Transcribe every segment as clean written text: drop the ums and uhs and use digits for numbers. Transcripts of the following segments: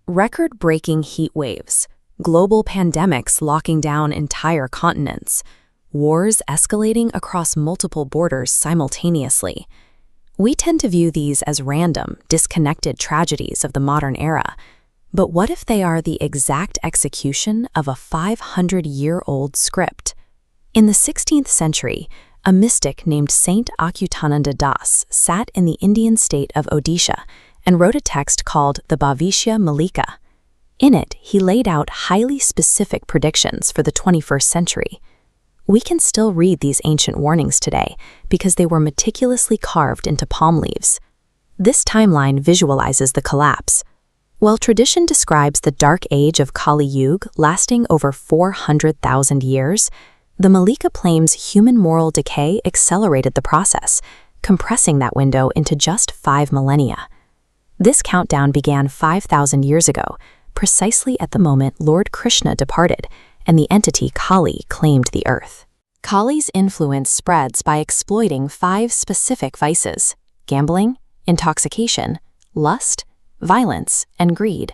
Record-breaking heat waves, global pandemics locking down entire continents, wars escalating across multiple borders simultaneously. We tend to view these as random, disconnected tragedies of the modern era. But what if they are the exact execution of a 500-year-old script? In the 16th century, a mystic named Saint Achyutananda sat in the Indian state of Odisha and wrote a text called the Bhavishya Malika. In it, he laid out highly specific predictions for the 21st century. We can still read these ancient warnings today because they were meticulously carved into palm leaves. This timeline visualizes the collapse. While tradition describes the dark age of Kalyug lasting over 400,000 years, the Malika claims human moral decay accelerated the process, compressing that window into just 5 millennia. This countdown began 5,000 years ago, precisely at the moment Lord Krishna departed and the entity Kali claimed the earth. Kali's influence spreads by exploiting 5 specific vices: gambling, intoxication, lust, violence, and greed.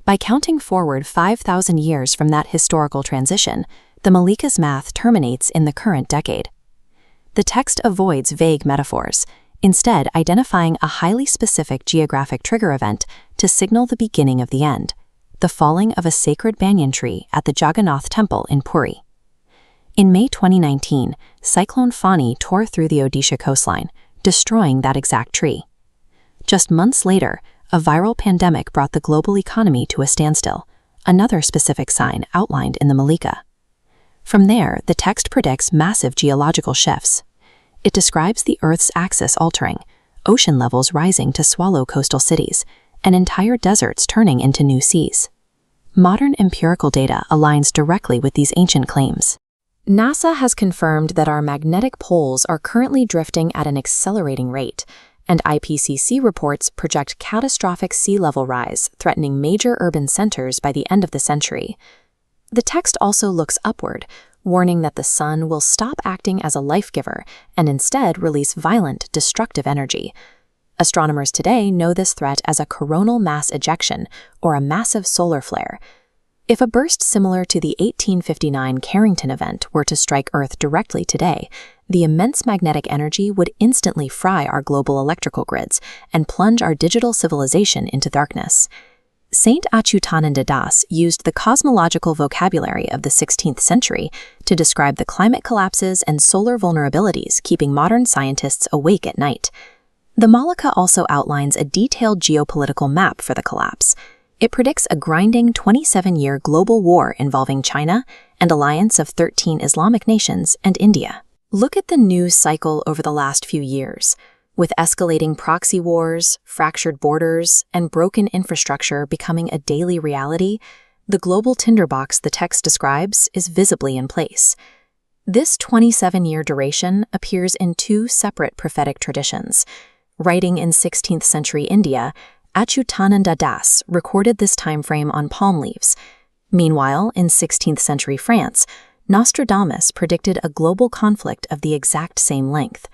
By counting forward 5,000 years from that historical transition, the Malika's math terminates in the current decade. The text avoids vague metaphors, instead identifying a highly specific geographic trigger event to signal the beginning of the end, the falling of a sacred banyan tree at the Jagannath temple in Puri. In May 2019, Cyclone Fani tore through the Odisha coastline, destroying that exact tree. Just months later, a viral pandemic brought the global economy to a standstill, another specific sign outlined in the Malika. From there, the text predicts massive geological shifts. It describes the Earth's axis altering, ocean levels rising to swallow coastal cities, and entire deserts turning into new seas. Modern empirical data aligns directly with these ancient claims. NASA has confirmed that our magnetic poles are currently drifting at an accelerating rate, and IPCC reports project catastrophic sea level rise threatening major urban centers by the end of the century. The text also looks upward, warning that the sun will stop acting as a life giver and instead release violent, destructive energy. Astronomers today know this threat as a coronal mass ejection, or a massive solar flare. If a burst similar to the 1859 Carrington event were to strike Earth directly today, the immense magnetic energy would instantly fry our global electrical grids and plunge our digital civilization into darkness. Saint Achyutananda used the cosmological vocabulary of the 16th century to describe the climate collapses and solar vulnerabilities keeping modern scientists awake at night. The Malika also outlines a detailed geopolitical map for the collapse. It predicts a grinding 27-year global war involving China, an alliance of 13 Islamic nations, and India. Look at the news cycle over the last few years. With escalating proxy wars, fractured borders, and broken infrastructure becoming a daily reality, the global tinderbox the text describes is visibly in place. This 27-year duration appears in 2 separate prophetic traditions. Writing in 16th century India, Achyutananda Das recorded this timeframe on palm leaves. Meanwhile, in 16th century France, Nostradamus predicted a global conflict of the exact same length.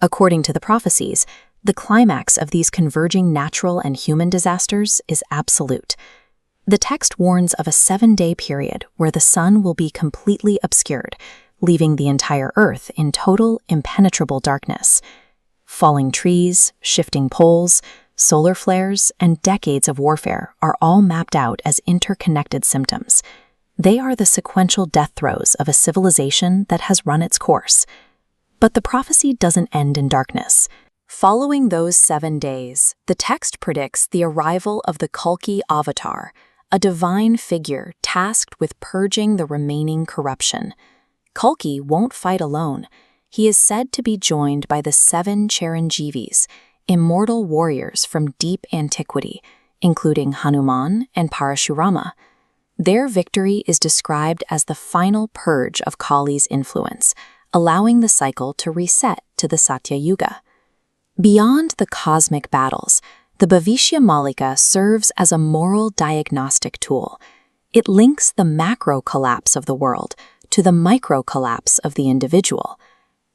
According to the prophecies, the climax of these converging natural and human disasters is absolute. The text warns of a 7-day period where the sun will be completely obscured, leaving the entire Earth in total, impenetrable darkness. Falling trees, shifting poles, solar flares, and decades of warfare are all mapped out as interconnected symptoms. They are the sequential death throes of a civilization that has run its course. But the prophecy doesn't end in darkness. Following those 7 days, the text predicts the arrival of the Kalki Avatar, a divine figure tasked with purging the remaining corruption. Kalki won't fight alone. He is said to be joined by the 7 Chiranjeevis, immortal warriors from deep antiquity, including Hanuman and Parashurama. Their victory is described as the final purge of Kali's influence, allowing the cycle to reset to the Satya Yuga. Beyond the cosmic battles, the Bhavishya Malika serves as a moral diagnostic tool. It links the macro collapse of the world to the micro collapse of the individual.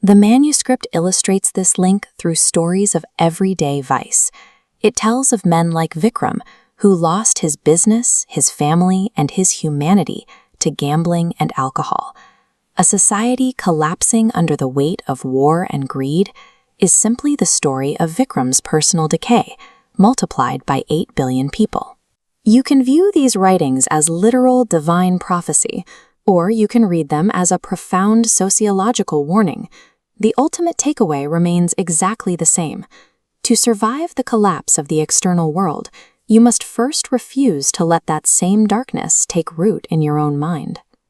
The manuscript illustrates this link through stories of everyday vice. It tells of men like Vikram, who lost his business, his family, and his humanity to gambling and alcohol. A society collapsing under the weight of war and greed is simply the story of Vikram's personal decay, multiplied by 8 billion people. You can view these writings as literal divine prophecy, or you can read them as a profound sociological warning. The ultimate takeaway remains exactly the same. To survive the collapse of the external world, you must first refuse to let that same darkness take root in your own mind.